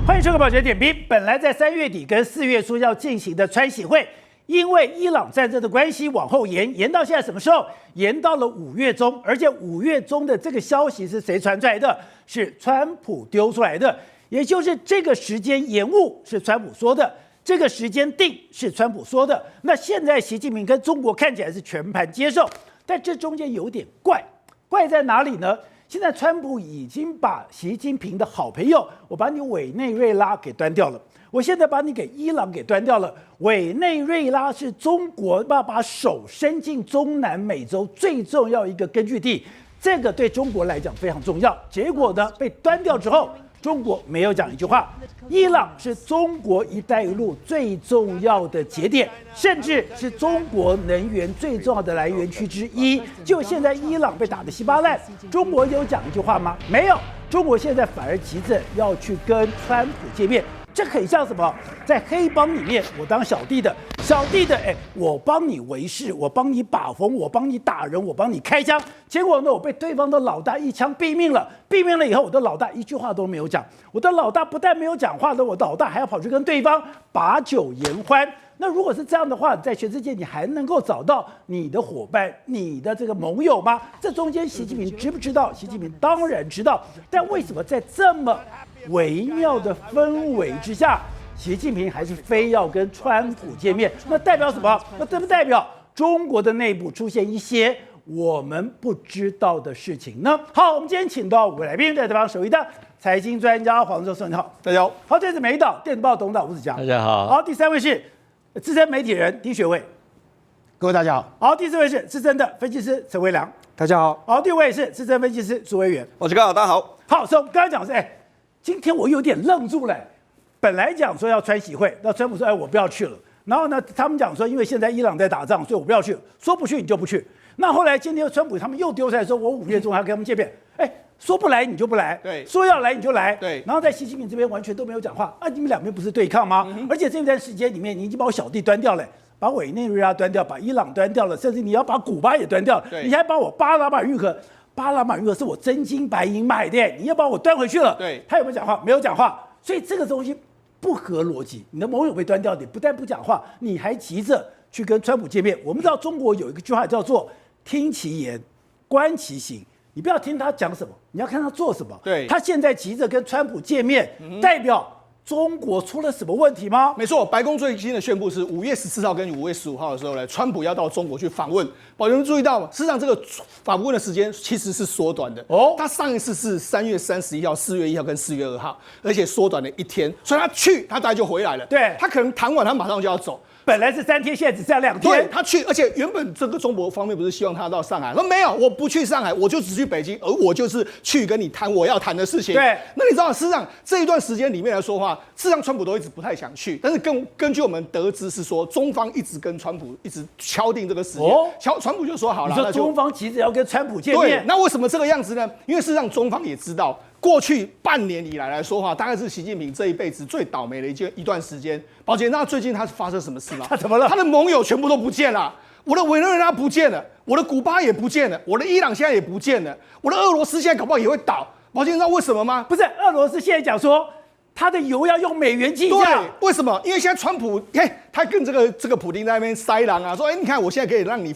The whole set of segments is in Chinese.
欢迎收看《宝泉点评》。本来在3月底跟4月初要进行的川习会，因为伊朗战争的关系往后延，延到现在什么时候？延到了5月中，而且5月中的这个消息是谁传出来的？是川普丢出来的，也就是这个时间延误是川普说的，这个时间定是川普说的。那现在习近平跟中国看起来是全盘接受，但这中间有点怪，怪在哪里呢？现在川普已经把习近平的好朋友，我把你委内瑞拉给端掉了，我现在把你给伊朗给端掉了。委内瑞拉是中国要把手伸进中南美洲最重要一个根据地，这个对中国来讲非常重要。结果呢，被端掉之后，中国没有讲一句话。伊朗是中国“一带一路”最重要的节点，甚至是中国能源最重要的来源区之一。就现在伊朗被打得稀巴烂，中国有讲一句话吗？没有。中国现在反而急着要去跟川普见面，这很像什么？在黑帮里面，我当小弟的，我帮你维持，我帮你把风，我帮你打人，我帮你开枪。结果呢，我被对方的老大一枪毙命了。毙命了以后，我的老大一句话都没有讲。我的老大不但没有讲话的，我的老大还要跑去跟对方把酒言欢。那如果是这样的话，在全世界你还能够找到你的伙伴、你的这个盟友吗？这中间习近平知不知道？习近平当然知道，但为什么在这么微妙的氛围之下，习近平还是非要跟川普见面？那代表什么？那这不代表中国的内部出现一些我们不知道的事情呢？好，我们今天请到5位来宾，在这方首一的财经专家黄寿胜，你好，大家好。好，这是美岛电子报董事长吴子嘉，大家好。好，第3位是资深媒体人丁学伟，各位大家好。好，第4位是资深的分析师陈维良，大家好。好，第5位是资深分析师苏维元，我是刚好，大家好。好，所以我们刚才讲是，今天我有点愣住了。本来讲说要川习会，那川普说，我不要去了。然后呢，他们讲说，因为现在伊朗在打仗，所以我不要去。说不去你就不去。那后来今天川普他们又丢出来说，我5月中还要跟他们见面。说不来你就不来，对，说要来你就来，对。然后在习近平这边完全都没有讲话，你们两边不是对抗吗？而且这段时间里面，你已经把我小弟端掉了，把委内瑞拉端掉，把伊朗端掉了，甚至你要把古巴也端掉了，你还把我巴拿马运河是我真金白银买的，你要把我端回去了。对，他有没有讲话？没有讲话，所以这个东西不合逻辑。你的盟友被端掉，你不但不讲话，你还急着去跟川普见面。我们知道中国有一句话叫做“听其言，观其行”。你不要听他讲什么，你要看他做什么。对，他现在急着跟川普见面，代表中国出了什么问题吗？没错，白宫最新的宣布是5月14号跟5月15号的时候呢，川普要到中国去访问。宝泉注意到吗？事实上，这个访问的时间其实是缩短的。他上一次是3月31号、4月1号跟4月2号，而且缩短了1天，所以他去，他大概就回来了。对，他可能谈完，他马上就要走。本来是3天，现在只剩2天。对，他去，而且原本这个中国方面不是希望他到上海，说没有，我不去上海，我就只去北京，而我就是去跟你谈我要谈的事情。对，那你知道，事实上这一段时间里面来说话，事实上川普都一直不太想去，但是根据我们得知是说，中方一直跟川普一直敲定这个时间，川普就说好了，你说中方急着要跟川普见面，对，那为什么这个样子呢？因为事实上中方也知道。过去半年以来说话，大概是习近平这一辈子最倒霉的一段时间。宝杰，那最近他发生什么事吗？他怎么了？他的盟友全部都不见了，我的委内瑞拉不见了，我的古巴也不见了，我的伊朗现在也不见了，我的俄罗斯现在搞不好也会倒。宝杰，你知道为什么吗？不是，俄罗斯现在讲说他的油要用美元计价。对，为什么？因为现在川普，他跟这个普丁在那边塞狼啊，说，你看我现在可以让你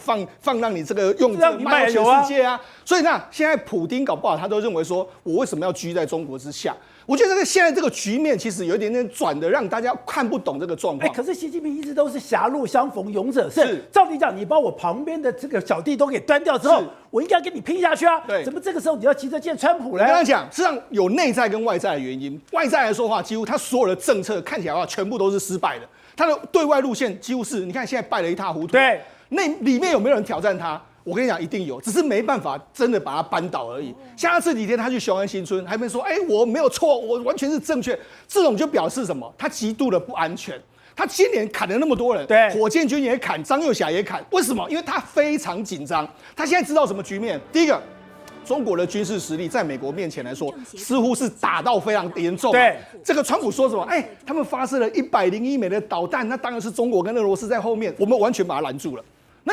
让你这个用这个卖全世界啊。所以呢，现在普丁搞不好他都认为说，我为什么要居在中国之下？我觉得现在这个局面其实有一点点转的，让大家看不懂这个状况。可是习近平一直都是狭路相逢勇者胜。照理讲，你把我旁边的这个小弟都给端掉之后，我应该跟你拼下去啊。对，怎么这个时候你要急着见川普呢？我跟他讲，实际上有内在跟外在的原因。外在来说的话，几乎他所有的政策看起来的话，全部都是失败的。他的对外路线几乎是，你看现在败得一塌糊涂。对，那里面有没有人挑战他？我跟你讲，一定有，只是没办法真的把他扳倒而已。像他这几天他去雄安新村，还没说，我没有错，我完全是正确。这种就表示什么？他极度的不安全。他今年砍了那么多人，对，火箭军也砍，张幼霞也砍，为什么？因为他非常紧张。他现在知道什么局面？第一个，中国的军事实力在美国面前来说，似乎是打到非常严重。对，这个川普说什么？他们发射了101枚的导弹，那当然是中国跟俄罗斯在后面，我们完全把它拦住了。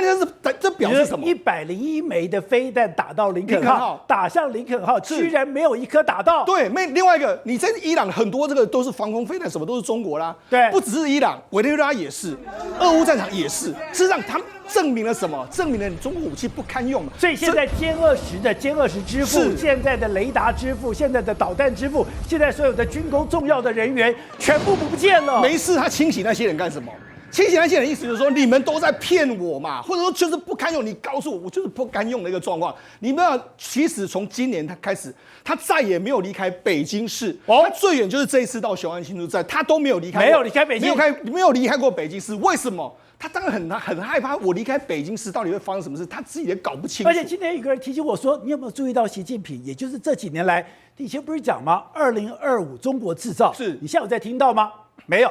那这表示什么？101枚的飞弹打到林肯号，打向林肯号，居然没有一颗打到。对，另外一个，你在伊朗很多这个都是防空飞弹，什么都是中国啦。对，不只是伊朗，委内瑞拉也是，俄乌战场也是。事实上，他们证明了什么？证明了你中国武器不堪用。所以现在歼20的歼20之父，现在的雷达之父，现在的导弹之父，现在所有的军工重要的人员全部不见了。没事，他清洗那些人干什么？清洗那些人意思就是说，你们都在骗我嘛，或者说就是不堪用。你告诉我，我就是不堪用的一个状况。你们其实从今年他开始，他再也没有离开北京市。他最远就是这一次到雄安新竹站，他都没有离开，没有离开北京，没有离开过北京市。为什么？他当然很害怕，我离开北京市到底会发生什么事，他自己也搞不清楚。而且今天有个人提醒我说，你有没有注意到习近平，也就是这几年来，以前不是讲吗？2025中国制造，是你现在有在听到吗？没有。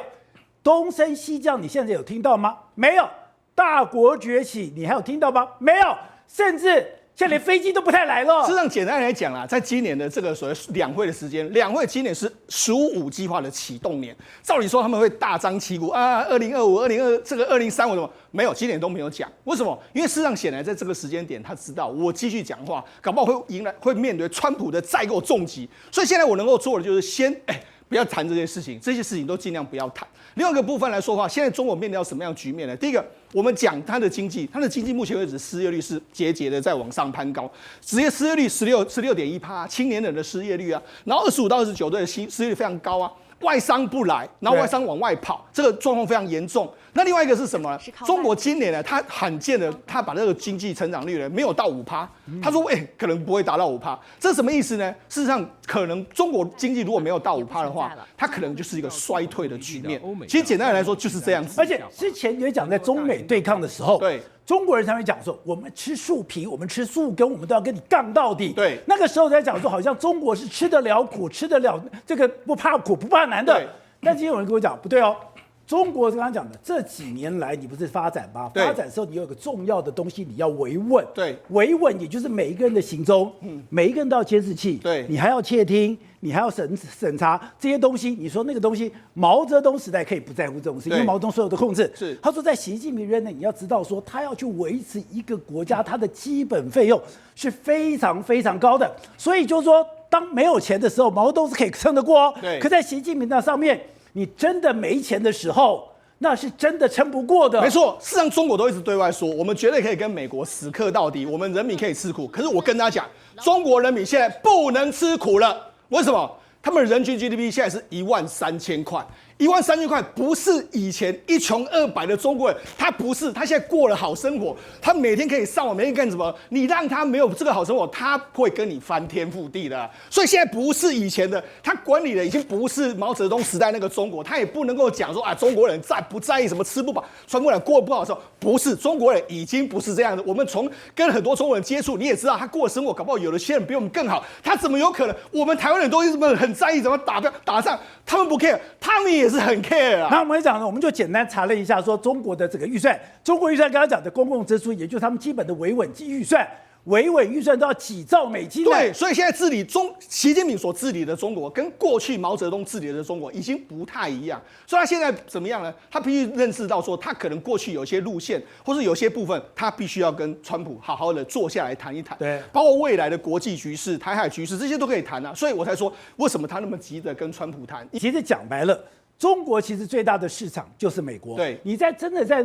东升西降，你现在有听到吗？没有。大国崛起，你还有听到吗？没有。甚至现在连飞机都不太来了。事实上，简单来讲啦，在今年的这个所谓两会的时间，两会今年是15计划的启动年。照理说他们会大张旗鼓啊，2025、这个2035什么没有，今年都没有讲。为什么？因为事实上显然在这个时间点，他知道我继续讲话，搞不好会面对川普的再购重击。所以现在我能够做的就是先不要谈这些事情，这些事情都尽量不要谈。另外一个部分来说的话，现在中国面临到什么样的局面呢？第一个，我们讲它的经济目前为止失业率是节节的在往上攀高，职业失业率16.1%，青年人的失业率啊，然后25到29岁的失业率非常高啊。外商不来，然后外商往外跑，这个状况非常严重。那另外一个是什么呢？中国今年呢，他罕见的，他把这个经济成长率呢没有到5%，他说可能不会达到5%，这是什么意思呢？事实上，可能中国经济如果没有到5%的话，它可能就是一个衰退的局面。其实简单来说就是这样子。而且之前也讲在中美对抗的时候，对。中国人才会讲说，我们吃树皮，我们吃树根，我们都要跟你杠到底。对，那个时候在讲说，好像中国是吃得了苦，吃得了这个不怕苦不怕难的。但今天有人跟我讲，不对哦，中国刚刚讲的这几年来，你不是发展吗？发展的时候，你有个重要的东西，你要维稳。对，维稳也就是每一个人的行踪，每一个人都要监视器。对，你还要窃听，你还要审查这些东西。你说那个东西，毛泽东时代可以不在乎这种事，因为毛泽东所有的控制。是，他说在习近平任内，你要知道说，他要去维持一个国家，它的基本费用是非常非常高的。所以就是说，当没有钱的时候，毛泽东是可以撑得过哦。对，可在习近平那上面。你真的没钱的时候，那是真的撑不过的。没错，事实上中国都一直对外说，我们绝对可以跟美国死磕到底，我们人民可以吃苦。可是我跟大家讲，中国人民现在不能吃苦了。为什么？他们人均 GDP 现在是13000块。13000块不是以前一穷二白的中国人，他不是，他现在过了好生活，他每天可以上网，每天干什么？你让他没有这个好生活，他会跟你翻天覆地的。所以现在不是以前的，他管理的已经不是毛泽东时代那个中国，他也不能够讲说啊，中国人不在意什么吃不饱、穿不暖、过不好的时候，不是，中国人已经不是这样的。我们从跟很多中国人接触，你也知道他过的生活，搞不好有的些人比我们更好，他怎么有可能？我们台湾人都这么很在意怎么打仗，他们不 care， 他们也是很 care 啊。那我们讲呢，我们就简单查了一下，说中国的这个预算，中国预算刚刚讲的公共支出，也就是他们基本的维稳预算。维稳预算都要几兆美金。对，所以现在习近平所治理的中国，跟过去毛泽东治理的中国已经不太一样。所以他现在怎么样呢？他必须认识到说，他可能过去有些路线，或是有些部分，他必须要跟川普好好的坐下来谈一谈。对，包括未来的国际局势、台海局势，这些都可以谈啊。所以我才说，为什么他那么急着跟川普谈？其实讲白了。中国其实最大的市场就是美国。对，你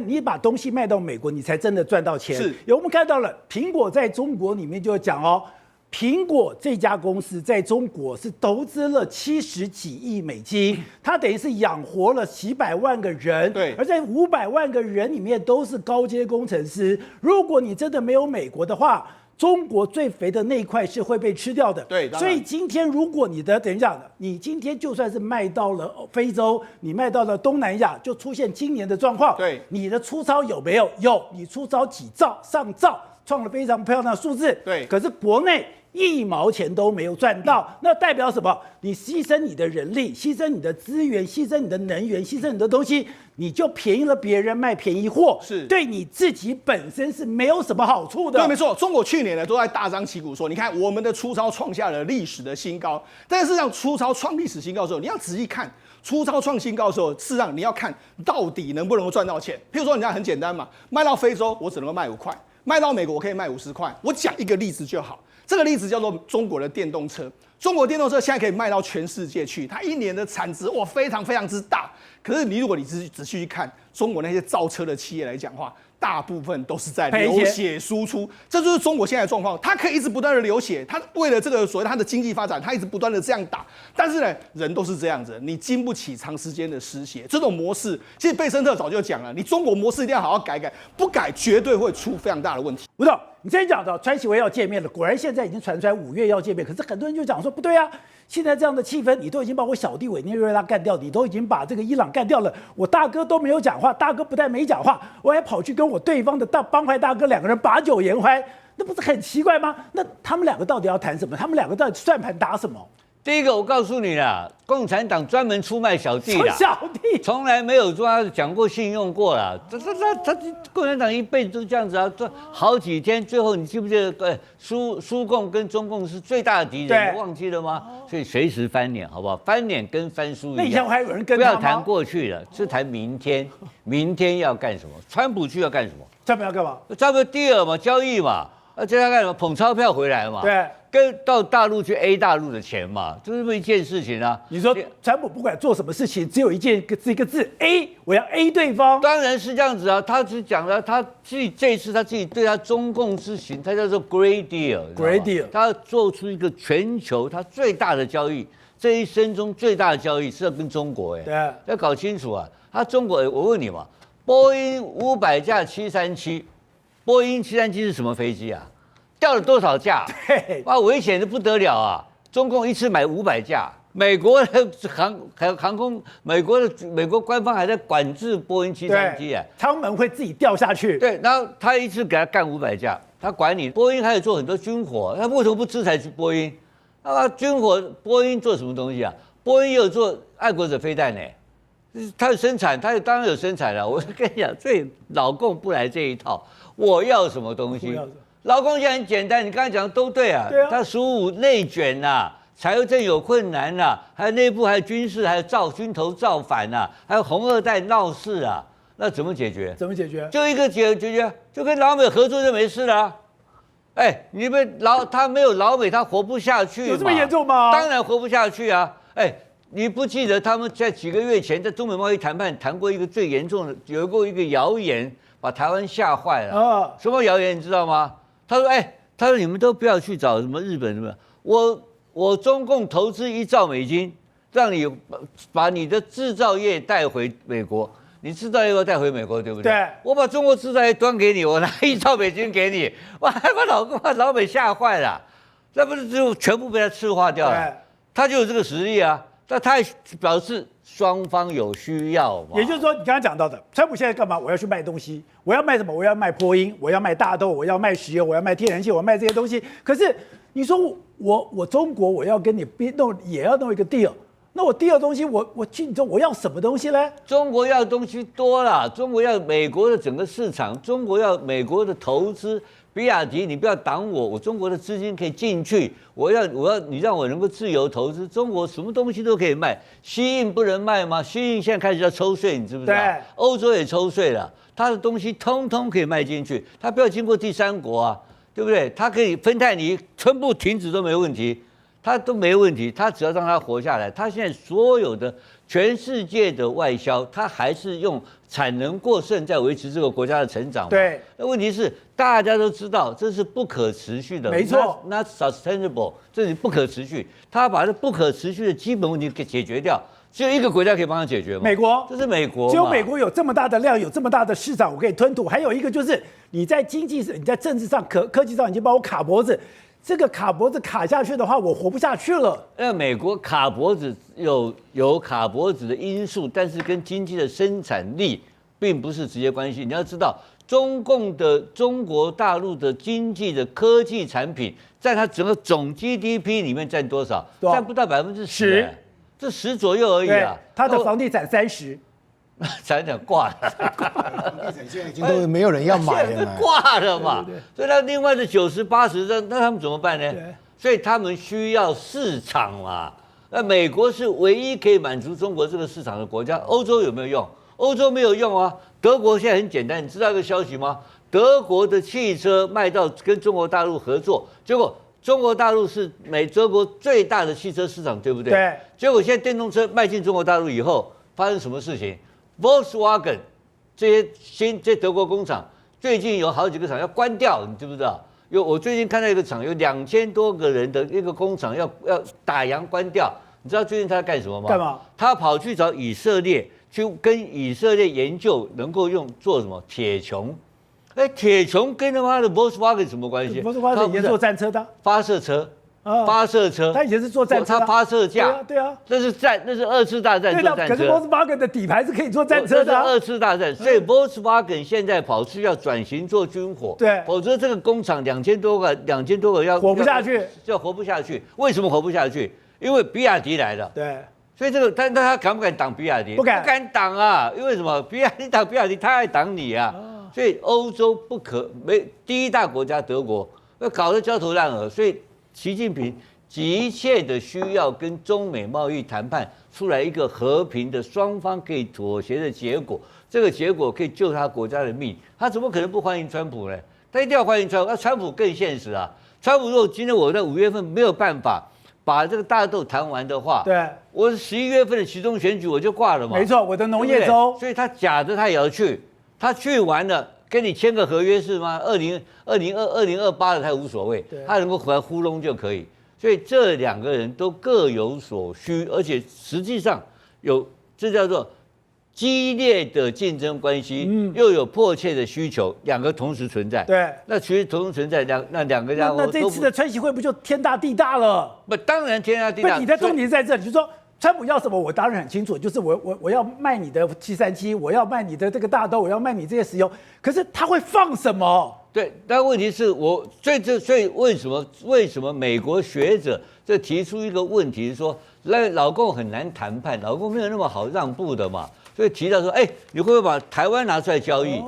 你把东西卖到美国，你才真的赚到钱。是，我们看到了苹果在中国里面就讲哦，苹果这家公司在中国是投资了70几亿美金，它等于是养活了几百万个人。对，而在500万个人里面都是高阶工程师。如果你真的没有美国的话，中国最肥的那一块是会被吃掉的。对，所以今天如果等一下，你今天就算是卖到了非洲，你卖到了东南亚，就出现今年的状况。对，你的出超有没有？有，你出超几兆、上兆，创了非常漂亮的数字。对，可是国内1毛钱都没有赚到，那代表什么？你牺牲你的人力，牺牲你的资源，牺牲你的能源，牺牲你的东西，你就便宜了别人，卖便宜货，是对你自己本身是没有什么好处的。对，没错。中国去年呢都在大张旗鼓说，你看我们的出超创下了历史的新高，但是让出超创历史新高的时候，你要仔细看。粗糙创新高的时候，事实上你要看到底能不能够赚到钱。譬如说，你看很简单嘛，卖到非洲我只能够卖5块，卖到美国我可以卖50块。我讲一个例子就好，这个例子叫做中国的电动车。中国电动车现在可以卖到全世界去，它一年的产值哇非常非常之大。可是如果你仔细去看中国那些造车的企业来讲话，大部分都是在流血输出，这就是中国现在的状况。它可以一直不断的流血，它为了这个所谓它的经济发展，它一直不断的这样打。但是呢，人都是这样子，你经不起长时间的失血。这种模式，其实贝森特早就讲了，你中国模式一定要好好改改，不改绝对会出非常大的问题。吴总，你之前讲到川习会要见面了，果然现在已经传出来5月要见面，可是很多人就讲说不对啊，现在这样的气氛，你都已经把我小弟委内瑞拉干掉，你都已经把这个伊朗干掉了，我大哥都没有讲话，大哥不但没讲话，我还跑去跟我对方的帮派大哥2个人把酒言欢，那不是很奇怪吗？那他们2个到底要谈什么？他们2个到底算盘打什么？第一个，我告诉你啦，共产党专门出卖小弟啦，小弟从来没有说他讲过信用过啦。他共产党一辈子都这样子啊，这好几天，最后你记不记得？苏共跟中共是最大的敌人，你忘记了吗？所以随时翻脸，好不好？翻脸跟翻书一样。那以前还有人跟不要谈过去了，是谈明天。明天要干什么？川普去要干什么？川普要干嘛？川普第二嘛，交易嘛，叫他干什么？捧钞票回来嘛。对。跟到大陆去 A 大陆的钱嘛，就这么一件事情啊。你说川普不管做什么事情，只有一个字 A， 我要 A 对方。当然是这样子啊，他只讲了他自己这一次他自己对他中共之行，他叫做 Great Deal。Great Deal， 他做出一个全球他最大的交易，这一生中最大的交易是要跟中国对，要搞清楚啊。他中国，我问你嘛，波音500架737，波音737是什么飞机啊？掉了多少架？哇，危险的不得了啊！中共一次买500架，美国的航空，美国官方还在管制波音737啊，舱门会自己掉下去。对，然后他一次给他干500架，他管你。波音还有做很多军火，他为什么不制裁波音？军火波音做什么东西啊？波音也有做爱国者飞弹呢。他有生产，他当然有生产了。我跟你讲，所以老共不来这一套，我要什么东西？劳工现在很简单，你刚才讲的都对啊。对啊，他15内卷呐，财政有困难呐，还有内部还有军事，还有军头造反呐，还有红二代闹事啊，那怎么解决？怎么解决？就一个解决，就跟老美合作就没事了。哎，他没有老美，他活不下去。有这么严重吗？当然活不下去啊！哎，你不记得他们在几个月前在中美贸易谈判谈过一个最严重的，有过一个谣言，把台湾吓坏了。啊，什么谣言你知道吗？他说你们都不要去找什么日本什么，我中共投资1兆美金，让你把你的制造业带回美国，你制造业要带回美国，对不对？对，我把中国制造业端给你，我拿1兆美金给你，我还把老美吓坏了，那不是就全部被他赤化掉了？他就有这个实力啊，但他也表示双方有需要嘛。也就是说，你刚刚讲到的，川普现在干嘛？我要去卖东西，我要卖什么？我要卖波音，我要卖大豆，我要卖石油，我要卖天然气，我要卖这些东西。可是你说我中国我要跟你也要弄一个 deal， 那我第二东西我去你说我要什么东西呢？中国要的东西多了，中国要美国的整个市场，中国要美国的投资。比亚迪，你不要挡我，我中国的资金可以进去，我要你让我能够自由投资，中国什么东西都可以卖，西印不能卖吗？西印现在开始要抽税，你知不知道？欧洲也抽税了，他的东西通通可以卖进去，他不要经过第三国啊，对不对？他可以芬太尼全部停止都没问题，他都没问题，他只要让他活下来，他现在所有的全世界的外销，他还是用产能过剩在维持这个国家的成长嘛。对，那问题是大家都知道这是不可持续的，没错 ，not sustainable， 这是不可持续。他把这不可持续的基本问题给解决掉，只有一个国家可以帮他解决吗？美国，这是美国，只有美国有这么大的量，有这么大的市场，我可以吞吐。还有一个就是你在经济上、你在政治上、科技上已经把我卡脖子。这个卡脖子卡下去的话，我活不下去了。那美国卡脖子有卡脖子的因素，但是跟经济的生产力并不是直接关系。你要知道，中国大陆的经济的科技产品，在它整个总 GDP 里面占多少？占不到10%，这10左右而已啊。它的房地产30%。产品挂了，现在已经都没有人要买了，挂了嘛。所以它另外的90、80，那他们怎么办呢？所以他们需要市场嘛。那美国是唯一可以满足中国这个市场的国家，欧洲有没有用？欧洲没有用啊。德国现在很简单，你知道一个消息吗？德国的汽车卖到跟中国大陆合作，结果中国大陆是德国最大的汽车市场，对不对？对。结果现在电动车迈进中国大陆以后，发生什么事情 ？Volkswagen 这些德国工厂最近有好几个厂要关掉，你知不知道？我最近看到一个厂有2000多个人的一个工厂要打烊关掉，你知道最近他在干什么吗？干嘛？他跑去找以色列。去跟以色列研究能够做什么铁穹，铁穹跟他妈的 Volkswagen 什么关系 ？Volkswagen 以前做战车的发射车，发射车，他以前是做战车，他发射架，对啊，那是二次大战做战车。可是 Volkswagen 的底盘是可以做战车的，二次大战，所以 Volkswagen 现在跑去要转型做军火，对，否则这个工厂2000多个要活不下去，就活不下去。为什么活不下去？因为比亚迪来了，对。所以这个，但他敢不敢挡比亚迪？不敢挡啊！因为什么？比亚迪，他还挡你啊！所以欧洲第一大国家德国，搞得焦头烂额。所以习近平急切的需要跟中美贸易谈判出来一个和平的、双方可以妥协的结果。这个结果可以救他国家的命。他怎么可能不欢迎川普呢？他一定要欢迎川普。那川普更现实啊！川普如果今天我在5月份没有办法把这个大豆谈完的话，对，我11月份的期中选举我就挂了嘛。没错，我的农业州，所以他假的他也要去，他去完了跟你签个合约是吗？2028的他无所谓，他能够回来糊弄就可以。所以这2个人都各有所需，而且实际上这叫做激烈的竞争关系，又有迫切的需求，2个同时存在。对，那其实同时存在，那2个家伙，那这次的川习会不就天大地大了？不，当然天大地大。你的重点在这里，就是说川普要什么，我当然很清楚，就是我要卖你的737，我要卖你的这个大豆，我要卖你这些石油，可是他会放什么？对，但问题是所以为什么美国学者提出一个问题说，老共很难谈判，老共没有那么好让步的嘛？所以提到说，你会不会把台湾拿出来交易？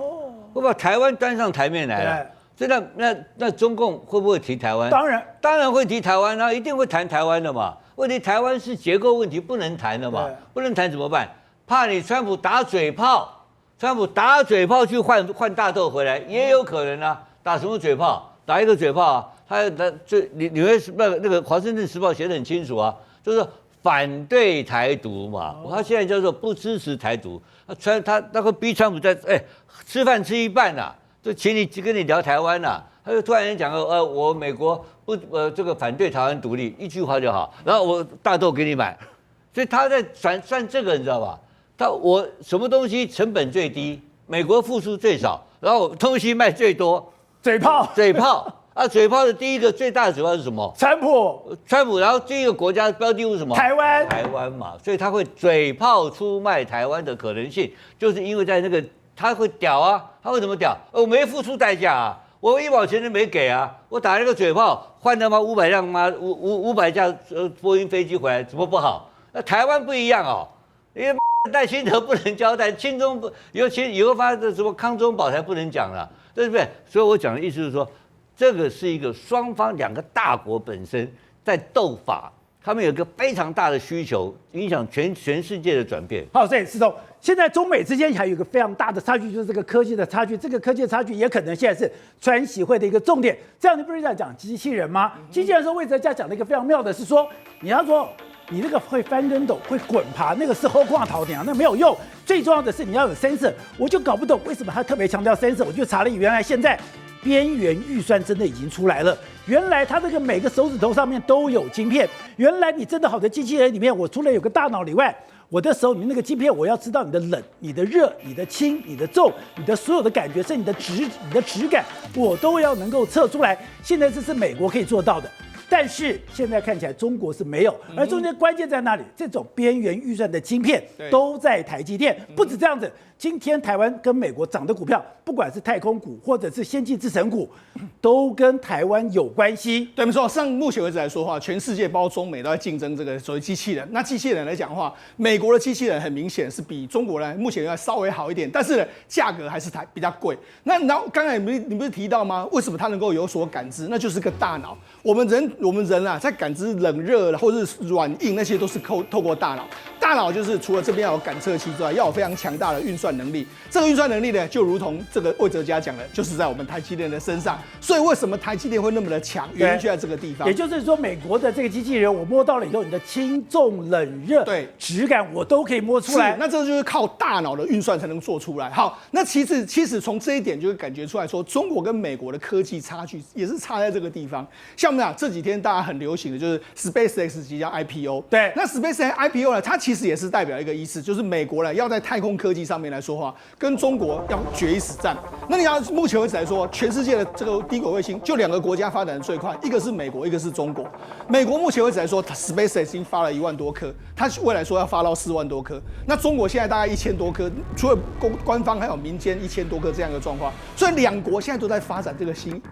会把台湾端上台面来了？所以那中共会不会提台湾？当然会提台湾啊，一定会谈台湾的嘛。问题台湾是结构问题，不能谈的嘛，不能谈怎么办？怕你川普打嘴炮。川普打嘴炮去换大豆回来也有可能啊，打什么嘴炮？打一个嘴炮啊，你会那个《华盛顿时报》写得很清楚啊，就是反对台独嘛，他现在叫做不支持台独。他那个逼川普在吃饭吃一半呐，就请你跟你聊台湾呐，他就突然间讲我美国不这个反对台湾独立，一句话就好，然后我大豆给你买，所以他在算这个你知道吧？我什么东西成本最低，美国付出最少，然后东西卖最多，嘴炮啊！嘴炮的第一个最大的嘴炮是什么？川普，然后第一个国家标的物是什么？台湾嘛，所以他会嘴炮出卖台湾的可能性，就是因为在那个他会屌啊，他会怎么屌？我没付出代价啊，我1毛钱都没给啊，我打那个嘴炮换他妈500辆500架波音飞机回来，怎么不好？那台湾不一样哦，因为赖清德不能交代，亲中不以后发的什么康中宝才不能讲了，对不对？所以我讲的意思是说，这个是一个双方2个大国本身在斗法，他们有一个非常大的需求，影响全世界的转变。好，所以石头，现在中美之间还有一个非常大的差距，就是这个科技的差距。这个科技的差距也可能现在是川习会的一个重点。这样你不是在讲机器人吗？机器人说魏哲家讲的一个非常妙的是说，你要说。你那个会翻跟斗、会滚爬，那个是后挂头鸟，那没有用。最重要的是你要有 sensor， 我就搞不懂为什么他特别强调 sensor。我就查了，原来现在边缘预算真的已经出来了。原来它这个每个手指头上面都有晶片。原来你真的好的机器人里面，我除了有个大脑以外，我的手里面那个晶片，我要知道你的冷、你的热、你的轻、你的重、你的所有的感觉，甚至你的质感，我都要能够测出来。现在这是美国可以做到的。但是现在看起来中国是没有，而中间关键在哪里？这种边缘预算的晶片都在台积电。不止这样子，今天台湾跟美国涨的股票，不管是太空股或者是先进制程股，都跟台湾有关系。对，没错。目前为止来说的话，全世界包括中美都在竞争这个所谓机器人。那机器人来讲的话，美国的机器人很明显是比中国呢目前要稍微好一点，但是呢价格还是比较贵。那然后刚才你不是提到吗？为什么它能够有所感知？那就是个大脑。我们人们人啊，在感知冷热或者是软硬那些都是透过大脑。大脑就是除了这边要有感测器之外，要有非常强大的运算能力。这个运算能力呢，就如同这个魏哲家讲的，就是在我们台积电的身上。所以为什么台积电会那么的强？原因就在这个地方。也就是说，美国的这个机器人，我摸到了以后，你的轻重冷热、对质感，我都可以摸出来。那这就是靠大脑的运算才能做出来。好，那其实从这一点就会感觉出来说，中国跟美国的科技差距也是差在这个地方。像我们讲这几天大家很流行的就是 SpaceX 即将 IPO。对，那 SpaceX IPO 呢，它其实也是代表一个意思，就是美国呢要在太空科技上面来说话，跟中国要决一死战。那你要目前为止来说，全世界的这个低轨卫星就2个国家发展的最快，一个是美国，一个是中国。美国目前为止来说 ，SpaceX 已经发了1万多颗，它未来说要发到4万多颗。那中国现在大概1000多颗，除了官方还有民间1000多颗这样一个状况，所以2国现在都在发展这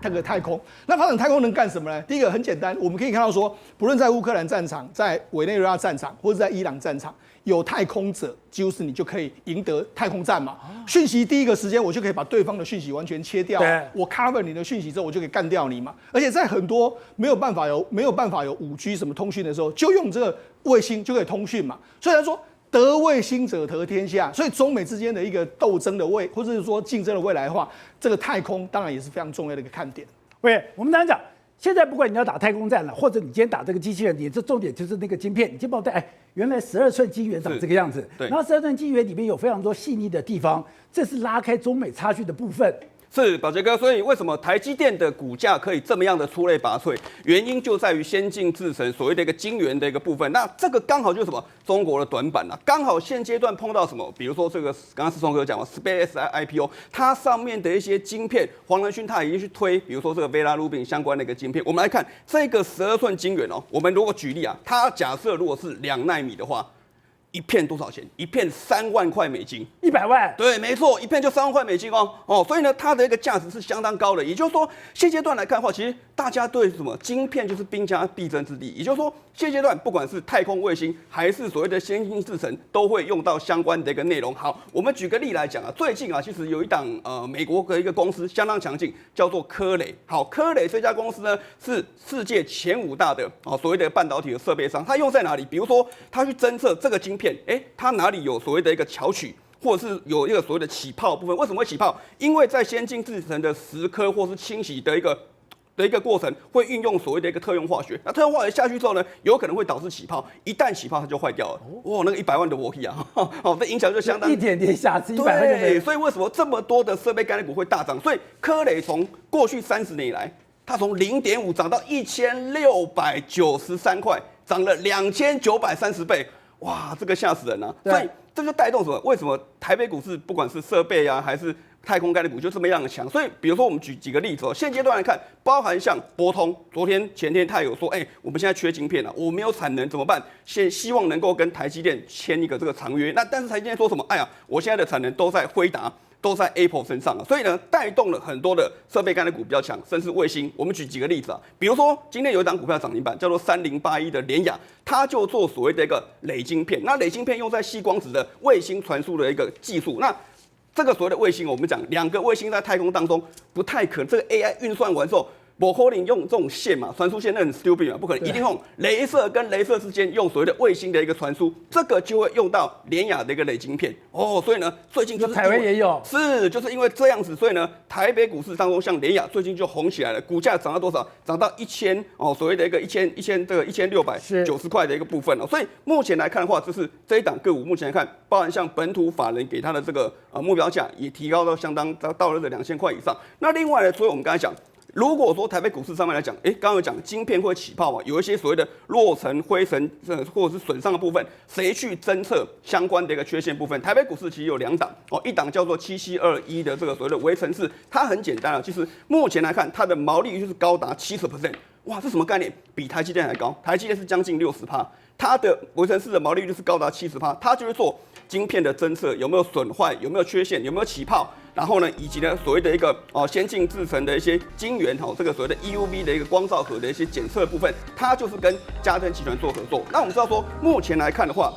个太空。那发展太空能干什么呢？第一个很简单，我们可以看到说，不论在乌克兰战场、在委内瑞拉战场，或者在伊朗战场，有太空者，几乎是你就可以赢得太空战嘛。讯息第一个时间，我就可以把对方的讯息完全切掉，我 cover 你的讯息之后，我就可以干掉你嘛。而且在很多没有办法有5G 什么通讯的时候，就用这个卫星就可以通讯嘛。所以他说，得卫星者得天下，所以中美之间的一个斗争的或者是说竞争的未来的话，这个太空当然也是非常重要的一个看点。喂，我们当然讲，现在不管你要打太空战了，或者你今天打这个机器人，你这重点就是那个晶片，你先帮我带，原来12寸晶圆长这个样子，对，然后12寸晶圆里面有非常多细腻的地方，这是拉开中美差距的部分。是宝杰哥，所以为什么台积电的股价可以这么样的出类拔萃？原因就在于先进制程所谓的一个晶圆的一个部分。那这个刚好就是什么中国的短板啊，刚好现阶段碰到什么？比如说这个刚刚思聪哥讲了 SpaceX IPO， 它上面的一些晶片，黄仁勋他已经去推，比如说这个 Vera Rubin 相关的一个晶片。我们来看这个12寸晶圆哦，我们如果举例啊，它假设如果是2奈米的话。一片多少钱？一片3万块美金，100万。对，没错，一片就3万块美金哦。所以呢，它的一个价值是相当高的。也就是说，现阶段来看的话，其实大家对什么晶片就是兵家必争之地。也就是说，现阶段不管是太空卫星还是所谓的先进制程，都会用到相关的一个内容。好，我们举个例来讲啊，最近啊，其实有一档美国的一个公司相当强劲，叫做科磊。好，科磊这家公司呢是世界前5大的所谓的半导体的设备商，它用在哪里？比如说，它去侦测这个晶片，它哪里有所谓的一个巧取，或者是有一个所谓的起泡部分？为什么会起泡？因为在先进制程的蚀刻或是清洗的一个过程，会运用所谓的一个特用化学。那特用化学下去之后呢，有可能会导致起泡，一旦起泡它就坏掉了。哇，那个100万的火力啊，这影响就相当一点点瑕疵，100万就没了。对，所以为什么这么多的设备概念股会大涨？所以科磊从过去30年以来，它从0.5涨到1693块，涨了2930倍。哇，这个吓死人啊！所以这就带动什么？为什么台北股市不管是设备啊，还是太空概念股就这么样的强？所以比如说我们举几个例子现阶段来看，包含像博通，昨天前天他有说，我们现在缺晶片了，我没有产能怎么办？希望能够跟台积电签一个这个长约。那但是台积电说什么？我现在的产能都在辉达。都在 Apple 身上所以呢，带动了很多的设备概念股比较强，甚至卫星。我们举几个例子比如说今天有一档股票涨停板，叫做3081的联亚，它就做所谓的一个磊晶片。那磊晶片用在细光子的卫星传输的一个技术。那这个所谓的卫星，我们讲2个卫星在太空当中不太可能，这个 AI 运算完之后。不可能用这种线嘛，传输线那很 stupid 嘛，不可能，一定用雷射跟雷射之间用所谓的卫星的一个传输，这个就会用到联亚的一个磊晶片所以呢，最近就是台湾也有，就是因为这样子，所以呢，台北股市当中像联亚最近就红起来了，股价涨到多少？涨到1000所谓的一个1690块的一个部分所以目前来看的话，就是这一档个股目前来看，包含像本土法人给它的这个目标价也提高到相当到了2000块以上。那另外呢，所以我们刚才讲。如果说台北股市上面来讲，刚刚有讲晶片会起泡嘛，有一些所谓的落尘、灰尘或者是损伤的部分，谁去侦测相关的一个缺陷部分？台北股市其实有2档一档叫做7721的这个所谓的微尘室，它很简单其实目前来看，它的毛利率就是高达70%，哇，这什么概念？比台积电还高，台积电是将近60%，它的微尘室的毛利率是高达70%，它就是做晶片的侦测有没有损坏、有没有缺陷、有没有起泡。然后呢，以及呢所谓的一个先进制程的一些晶圆这个所谓的 EUV 的一个光照盒的一些检测部分，它就是跟嘉登集团做合作。那我们知道说，目前来看的话，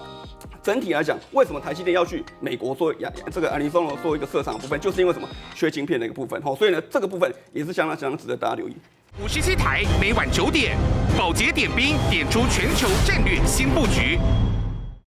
整体来讲，为什么台积电要去美国做这个亚利桑那做一个设厂的部分，就是因为什么缺晶片的一个部分所以呢，这个部分也是相当值得大家留意。57台每晚9点，宝洁点兵点出全球战略新布局。